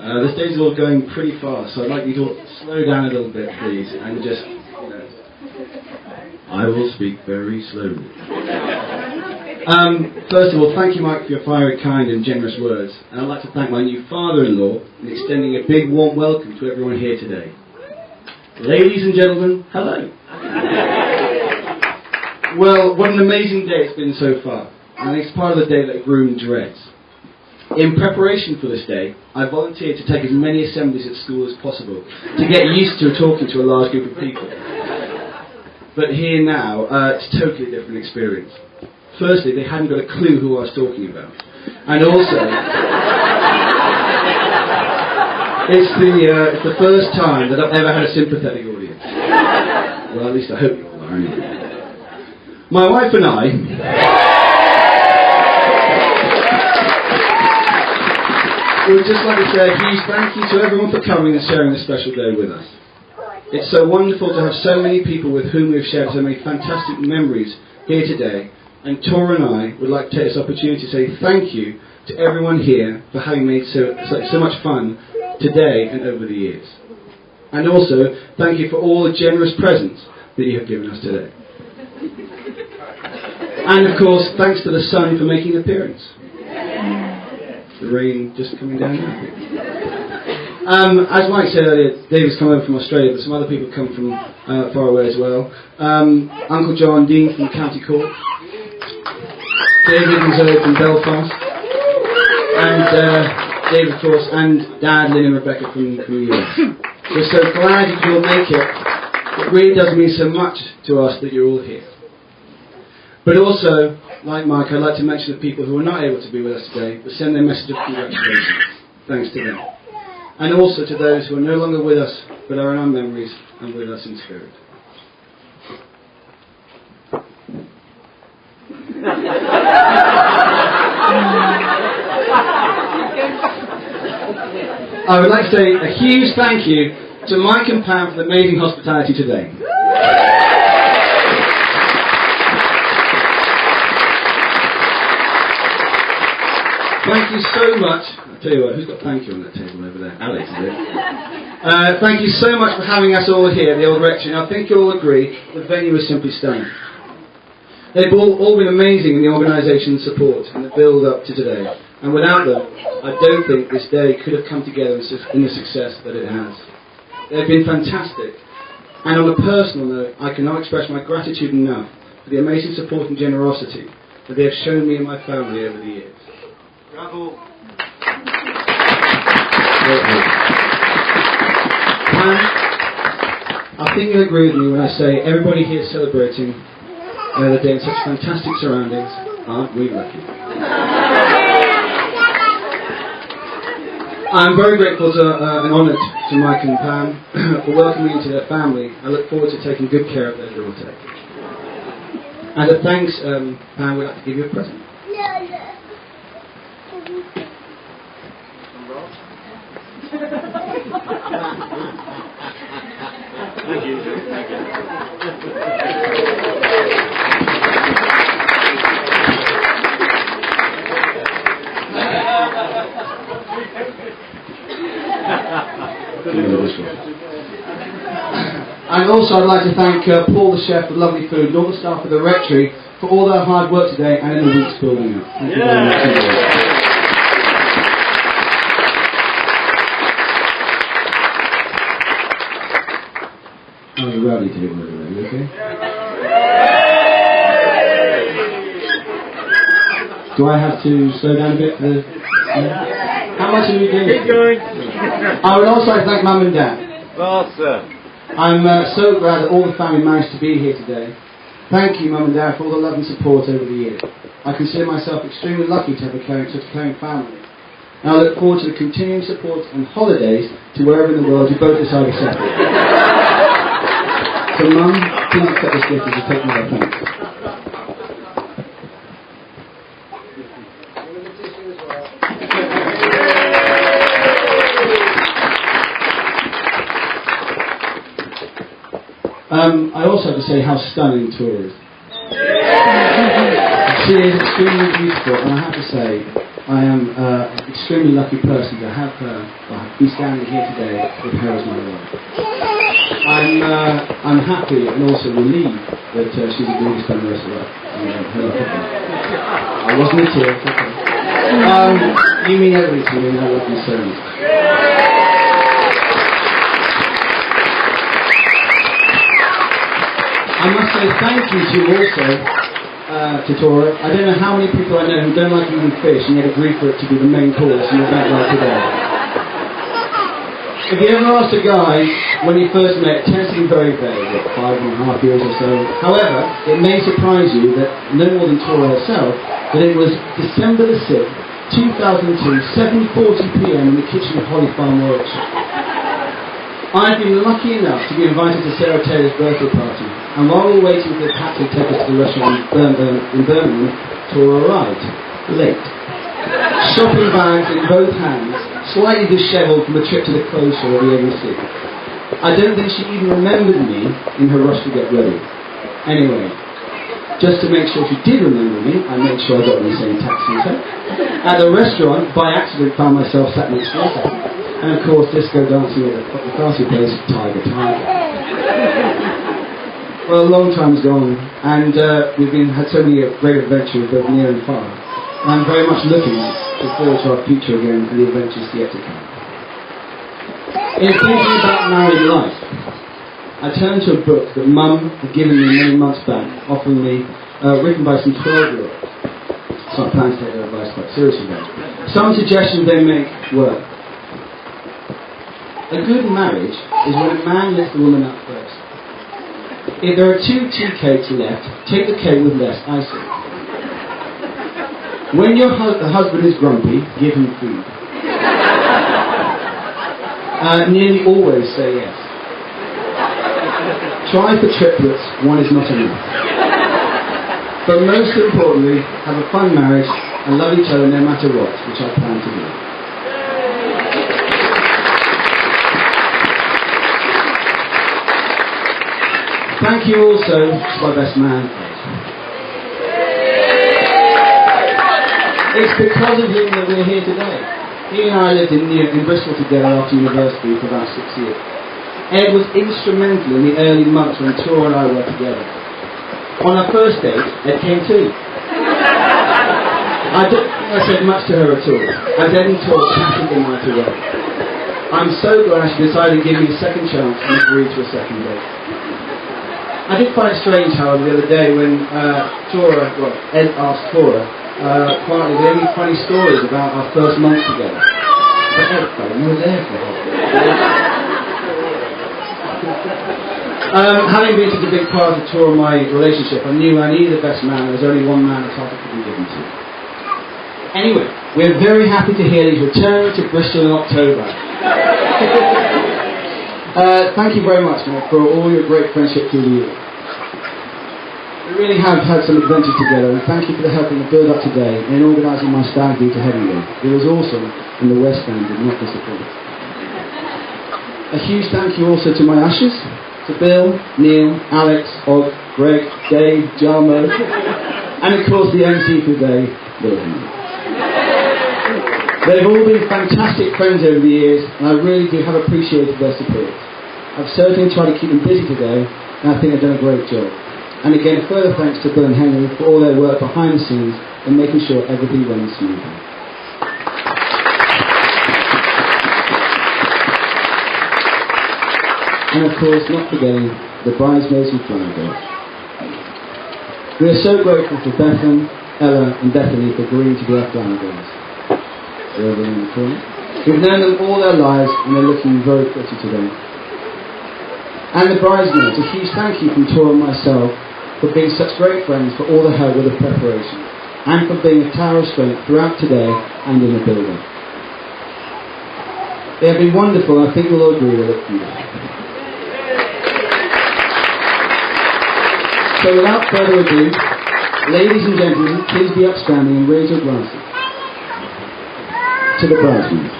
This day's all going pretty fast, so I'd like you to slow down a little bit, please, and just, I will speak very slowly. First of all, thank you, Mike, for your fiery, kind and generous words, and I'd like to thank my new father-in-law in extending a big warm welcome to everyone here today. Ladies and gentlemen, hello. Well, what an amazing day it's been so far, and it's part of the day that groom dreads. In preparation for this day, I volunteered to take as many assemblies at school as possible to get used to talking to a large group of people. But here now, it's a totally different experience. Firstly, they hadn't got a clue who I was talking about. And also, it's the first time that I've ever had a sympathetic audience. Well, at least I hope you all are, anyway. My wife and I would just like to say a huge thank you to everyone for coming and sharing this special day with us. It's so wonderful to have so many people with whom we've shared so many fantastic memories here today, and Tora and I would like to take this opportunity to say thank you to everyone here for having made so much fun today and over the years. And also, thank you for all the generous presents that you have given us today. And of course, thanks to the sun for making an appearance. The rain just coming down now, I think. As Mike said earlier, David's come over from Australia, but some other people come from far away as well. Uncle John Dean from County Cork, David and Zoe from Belfast, and David, of course, and Dad, Lynn and Rebecca from the US. We're so glad you can all make it. It really does mean so much to us that you're all here. But also, like Mike, I'd like to mention the people who are not able to be with us today, but send their message of congratulations. Thanks to them. And also to those who are no longer with us, but are in our memories and with us in spirit. I would like to say a huge thank you to Mike and Pam for the amazing hospitality today. Thank you so much. I'll tell you what, who's got thank you on that table over there? Alex, is it? Thank you so much for having us all here at the Old Rectory, and I think you'll all agree the venue is simply stunning. They've all been amazing in the organisation and support and the build-up to today, and without them, I don't think this day could have come together in the success that it has. They've been fantastic, and on a personal note, I cannot express my gratitude enough for the amazing support and generosity that they have shown me and my family over the years. Bravo! I think you'll agree with me when I say everybody here is celebrating the day in such fantastic surroundings. Aren't we lucky? I'm very grateful and honoured to Mike and Pam for welcoming me into their family. I look forward to taking good care of their daughter. And a thanks, Pam, we'd like to give you a present. Thank you. And also I'd like to thank Paul the chef for lovely food and all the staff of the rectory for all their hard work today and in the weeks building up. Thank you very much. Oh, you're rowdy today, by the way. You okay? Do I have to slow down a bit for the... How much are you doing? Keep going. I would also like to thank Mum and Dad. Well, sir. I'm so glad that all the family managed to be here today. Thank you, Mum and Dad, for all the love and support over the years. I consider myself extremely lucky to have such a caring family. And I look forward to the continuing support and holidays to wherever in the world you both decide to settle. So, Mum, please accept this gift as a token of our thanks. I also have to say how stunning Tora is. She is extremely beautiful, and I have to say, I am an extremely lucky person to have her, be standing here today with her as my wife. I'm happy and also relieved that she's agreed to spend the rest of her life. I wasn't a tear. Okay. You mean everything to me, and I love you so much. I must say thank you to you also, to Tora. I don't know how many people I know who don't like eating fish and yet agree for it to be the main course in the event like today. If you ever asked a guy when he first met, it tends to be very vague, 5.5 years or so. However, it may surprise you that no more than Tora herself, that it was December the 6th, 2002, 7:40 p.m. in the kitchen of Holly Farm, Warwickshire. I've been lucky enough to be invited to Sarah Taylor's birthday party, and while we were waiting for the taxi to take us to the restaurant in Birmingham, Tora arrived, late. Shopping bags in both hands, slightly dishevelled from a trip to the clothes store of the ABC. I don't think she even remembered me in her rush to get ready. Anyway, just to make sure she did remember me, I made sure I got in the same taxi as her. At the restaurant, by accident, found myself sat next to her. And of course, disco dancing at the classy place, Tiger. Well, a long time's gone, and we've had so many great adventures, both near and far. And I'm very much looking forward to our future again and the adventures yet to come. In thinking about married life, I turned to a book that Mum had given me many months back, offering me, written by some 12-year-olds. So I plan to take their advice quite seriously now. Some suggestions they make were: a good marriage is when a man lifts the woman up first. If there are 2 tea cakes left, take the cake with less icing. When your husband is grumpy, give him food. Nearly always say yes. Try for triplets, one is not enough. But most importantly, have a fun marriage and love each other no matter what, which I plan to do. Thank you also to my best man, Ed. It's because of him that we're here today. He and I lived in Bristol together after university for about 6 years. Ed was instrumental in the early months when Tora and I were together. On our first date, Ed came too. I don't think I said much to her at all, as Ed and Tora chatted the night away. I'm so glad she decided to give me a second chance and agreed to a second date. I did find it strange, however, the other day when Ed asked Tora quietly, were there any funny stories about our first month together? But Ed, you were there for her. Having been such a big part of Tora and my relationship, I knew I needed the best man. There was only one man the topic could be given to. Anyway, we're very happy to hear that he's returning to Bristol in October. Thank you very much, Mark, for all your great friendship through the years. We really have had some adventures together, and thank you for the help in the build-up today and in organising my stag do to Headingley. It was awesome, and the West End did not disappoint. A huge thank you also to my ushers, to Bill, Neil, Alex, Og, Greg, Dave, Jarmo, and of course the MC for the day, Bill Henry. They've all been fantastic friends over the years, and I really do have appreciated their support. I've certainly tried to keep them busy today, and I think they've done a great job. And again, further thanks to Bill and Henry for all their work behind the scenes and making sure everything runs smoothly. And of course, not forgetting the bridesmaids and flower girls. We are so grateful for Bethan, Ella, and Bethany for agreeing to be our flower girls. Over in the corner. We've known them all their lives, and they're looking very pretty today. And the bridesmaids, a huge thank you from Tora and myself for being such great friends, for all the help with the preparation, and for being a tower of strength throughout today and in the building. They have been wonderful, and I think you'll all agree with it. So without further ado, ladies and gentlemen, please be upstanding and raise your glasses to the bridesmaids.